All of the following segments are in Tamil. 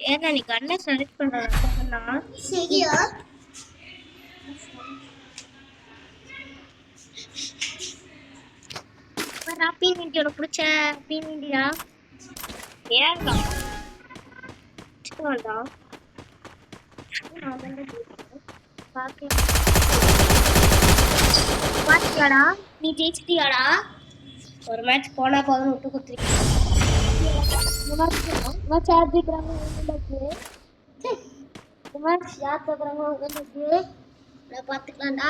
ஏன்னா நீ கண்ணை செலக்ட் பண்றா சரியா பீன் உனக்கு பிடிச்ச பீன் இண்டியா ஏன்டா பாத்தியாடா நீ ஜெயிச்சிட்டியாடா ஒரு மேட்ச் போனா போதும் விட்டு குத்துருக்கீங்க பாத்துக்கலாம்டா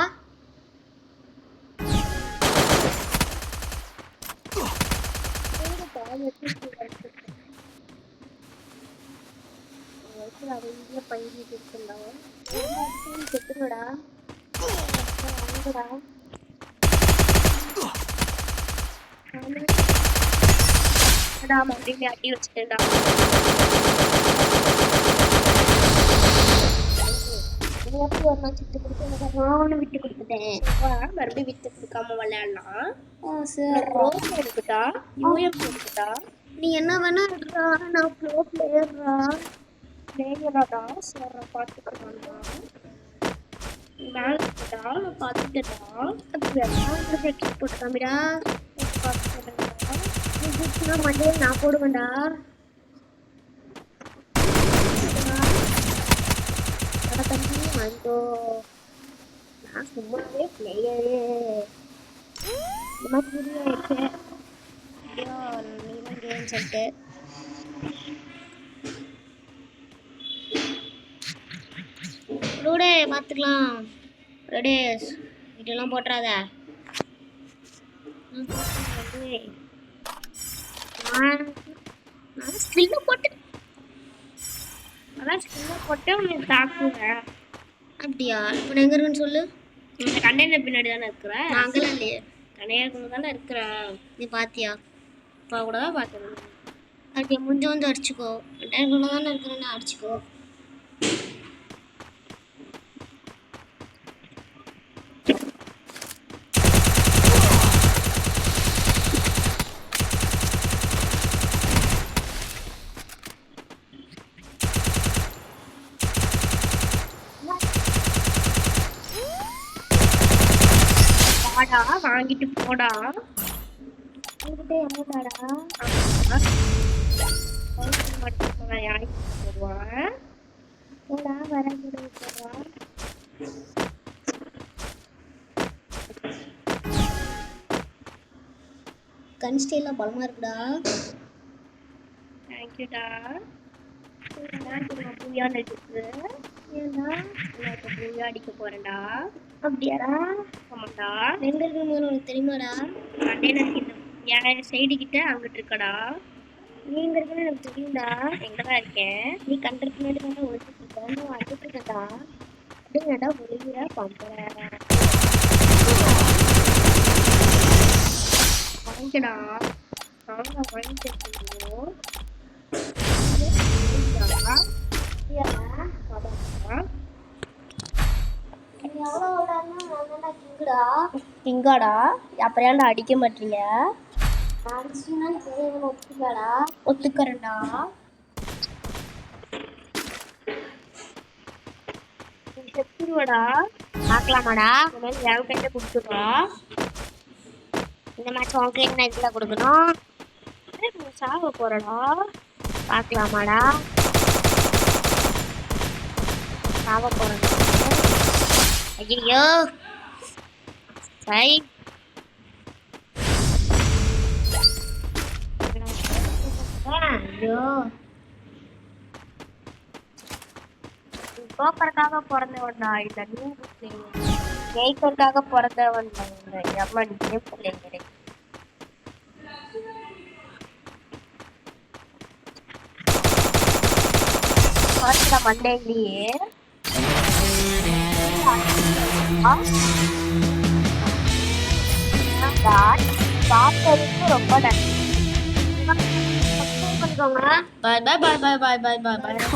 பயிர் செத்துங்கடா மறுபடியும் அடி வச்சுட்டேன்டா விட்டு கொடுத்துட்டேன் மறுபடியும் விட்டு கொடுக்காம விளையாடலாம் எடுத்துட்டா யூஎம் எடுத்துட்டா நீ என்ன வேணா எடுறா நான் ப்ரோ பிளேயராடா சார் பார்த்துக்கலாம்டா மேலடா நான் பார்த்துட்டேன்டா போட்டுக்காமிடா பார்த்துட்டேன்டா மண்டே நான் போடுவேன்டா தம்பி வாங்கிக்கோ நான் சும்மாவே பிளேயரு இந்த மாதிரி வீடியோ இருக்கு நீதான் கேம் சொல்லிட்டு ரூடே பார்த்துக்கலாம் ரெடி வீடியோலாம் போட்டுறாத நான் ஸ்கில்ல போட்டு அதான் ஸ்கில்ல போட்டு உனக்கு தாக்குவேன் அப்படியா இப்போ எங்கே இருக்குன்னு சொல்லு இந்த கண்டெய்னர் பின்னாடி தானே இருக்கிறேன் நான் அங்கெல்லாம் இல்லையே கண்டையாருக்குள்ள தானே இருக்கிறேன் நீ பார்த்தியா இப்போ கூட தான் பார்த்துருந்தேன் அதுக்கு முடிஞ்ச வந்து அடிச்சுக்கோ கண்டையாருக்குள்ள தானே இருக்கிறேன்னு அடிச்சுக்கோ வாடா வாங்கிட்டு போடா என்னடாடா போடுவான் போடா வர போடுவான் கன் ஸ்டைலாம் பலமா இருக்குடா தேங்க்யூடா அடிக்க போறேன்டா அப்படியாடா ஆமாடா எங்க இருக்குன்னு உனக்கு தெரியுமாடா என் சைடு கிட்ட அங்கிட்டு இருக்கடா நீ எங்க இருக்குன்னு எனக்கு தெரியும்டா எங்கதான் இருக்கேன் நீ கண்டதுக்கு முன்னாடி தானே ஒழிச்சிட்டு இருக்க நான் வந்துட்டு இருக்கேன்டா அப்படிங்கடா ஒழுங்குற பம்புறேன் வாங்கிக்கடா வாங்கிட்டு திங்காடா அப்புறம் ஏன்டா அடிக்க மாட்டீங்க ஒத்துக்கறேன்டா செத்துருவாடா பார்க்கலாமாடா இந்த மாதிரி என் கையில கொடுத்துருவா இந்த மேட்ச் உன் கையில நான் இதுல கொடுக்கணும் சாக போறடா பார்க்கலாமாடா சாக போறேன் ஐயோ சை ஐயோ போக்கறதுக்காக பிறந்தவன்டா இல்ல நீ ஜெயிக்கிறதுக்காக பிறந்தவன் அம்மா நீ பிள்ளைங்க மண்டேலியே ரொம்ப நன்றி. பாய் பாய் பாய் பாய் பாய் பாய் பாய் பாய்.